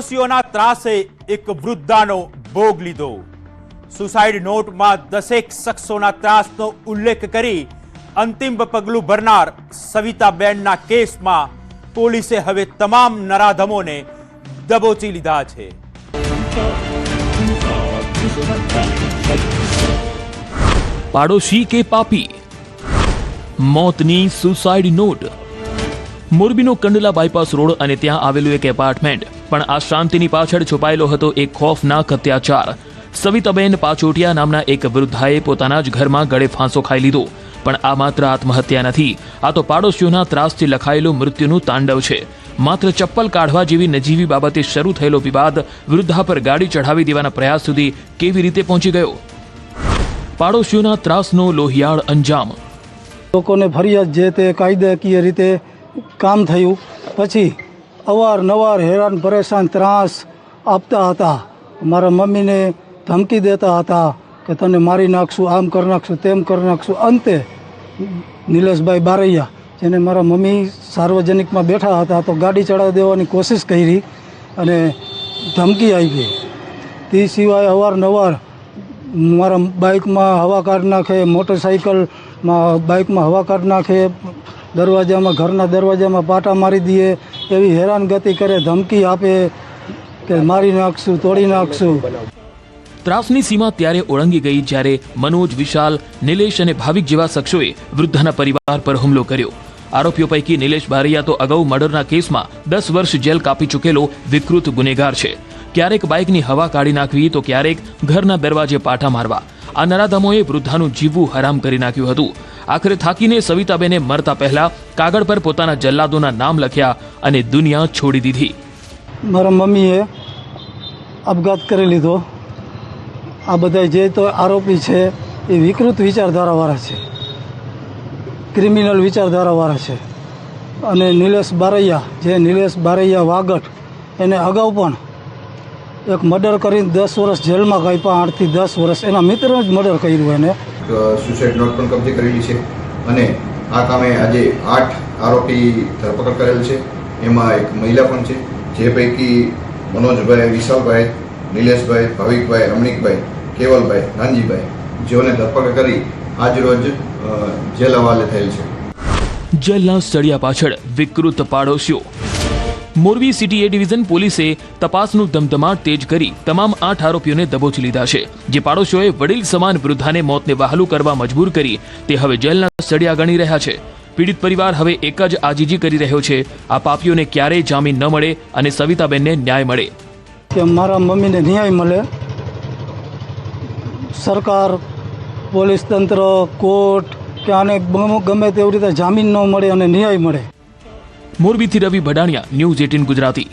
પાડોશીઓના ત્રાસે એક વૃદ્ધાનો ભોગ લીધો। સુસાઇડ નોટમાં 10 શખ્સોના ત્રાસનો ઉલ્લેખ કરી અંતિમ પગલું ભરનાર સવિતાબેનના કેસમાં પોલીસે હવે તમામ નરાધમોને દબોચી લીધા છે। પાડોશી કે પાપી, મોતની સુસાઇડ નોટ। મોરબીનો કંડલા બાયપાસ રોડ અને ત્યાં આવેલું એક એપાર્ટમેન્ટ, પણ આ શાંતિની પાછળ છુપાયેલો હતો એક ખોફનાક અત્યાચાર। સવિતાબેન પાછોટિયા નામના એક વૃદ્ધાએ પોતાના જ ઘરમાં ગળે ફાંસો ખાઈ લીધો। પણ આ માત્ર આત્મહત્યા નથી, આ તો પાડોશીઓના ત્રાસથી લખાયેલું મૃત્યુનું તાંડવ છે। માત્ર ચપ્પલ કાઢવા જેવી નજીવી બાબતે શરૂ થયેલો વિવાદ વૃદ્ધા પર ગાડી ચઢાવી દેવાના પ્રયાસ સુધી કેવી રીતે પહોંચી ગયો? પાડોશીઓના ત્રાસનો લોહિયાળ અંજામ। લોકોને ફરિયાદ જે તે કાયદાકીય રીતે કામ થયું પછી અવારનવાર હેરાન પરેશાન ત્રાસ આપતા હતા। મારા મમ્મીને ધમકી દેતા હતા કે તને મારી નાખશું, આમ કરી નાખશું, તેમ કરી નાખશું। અંતે નિલેશભાઈ બારૈયા, જેને મારા મમ્મી સાર્વજનિકમાં બેઠા હતા, તો ગાડી ચડાવી દેવાની કોશિશ કરી અને ધમકી આપી। તે સિવાય અવારનવાર મારા બાઇકમાં હવા કાઢી નાખે, મોટરસાઇકલમાં બાઇકમાં હવા કાઢી નાખે, દરવાજામાં ઘરના દરવાજામાં પાટા મારી દે, એવી હેરાનગતિ કરે, ધમકી આપે કે મારી નાખશું, તોડી નાખશું। ત્રાસની સીમા ત્યારે ઓળંગી ગઈ જ્યારે મનોજ, વિશાલ, નિલેશ અને ભાવિક જેવા શખ્સોએ વૃદ્ધાના પરિવાર પર હુમલો કર્યો। આરોપીઓ પૈકી નિલેશ બારૈયા તો અગાઉ મર્ડરના કેસમાં 10 વર્ષ જેલ કાપી ચૂકેલો વિકૃત ગુનેગાર છે। ક્યારેક બાઇકની હવા કાઢી નાખવી તો ક્યારેક ઘરના દરવાજે પાટા મારવા। આ નરાધમોએ વૃદ્ધાનું જીવવું હરામ કરી નાખ્યું હતું। આખરે થાકીને સવિતાબેને મરતા પહેલા કાગળ પર પોતાના જલ્લાદોના નામ લખ્યા અને દુનિયા છોડી દીધી। મારા મમ્મીએ આપઘાત કરી લીધો। આ બધા જે તો આરોપી છે એ વિકૃત વિચારધારાવાળા છે, ક્રિમિનલ વિચારધારાવાળા છે। અને નિલેશ બારૈયા વાગડ, એને અગાઉ પણ એક મર્ડર કરીને 10 વર્ષ જેલમાં કાપ્યા, 8 થી 10 વર્ષ। એના મિત્રનું જ મર્ડર કર્યું એને। સુસાઇડ નોટ પણ કબજે કરેલી છે અને આ કામે આજે 8 આરોપી ધરપકડ કરેલ છે। એમાં એક મહિલા પણ છે, જે પૈકી મનોજભાઈ, વિશાલભાઈ, નિલેશભાઈ, ભાવિકભાઈ, રમણીકભાઈ, કેવલભાઈ, નાનજીભાઈ, જેઓને ધરપકડ કરી આજ રોજ જેલ હવાલે થયેલ છે। જેલના સળિયા પાછળ વિકૃત પાડોશીઓ। મોરબી સિટી એ ડિવિઝન પોલીસે તપાસનું ધમધમાટ તેજ કરી તમામ 8 આરોપીઓને દબોચી લીધા છે। જે પાડોશીઓએ વડીલ સમાન વૃદ્ધાને મોતને વહાલું કરવા મજબૂર કરી તે હવે જેલના સળિયા ગણી રહ્યા છે। પીડિત પરિવાર હવે એક જ આજીજી કરી રહ્યો છે, આ પાપીઓને ક્યારેય જામીન ન મળે અને સવિતાબેનને ન્યાય મળે। કે મારા મમ્મીને ન્યાય મળે, સરકાર, પોલીસ તંત્ર, કોર્ટ કે આને ગમે તેવી રીતે જામીન ન મળે અને ન્યાય મળે। મોરબીથી રવિ ભડાણિયા, ન્યૂઝ 18 ગુજરાતી।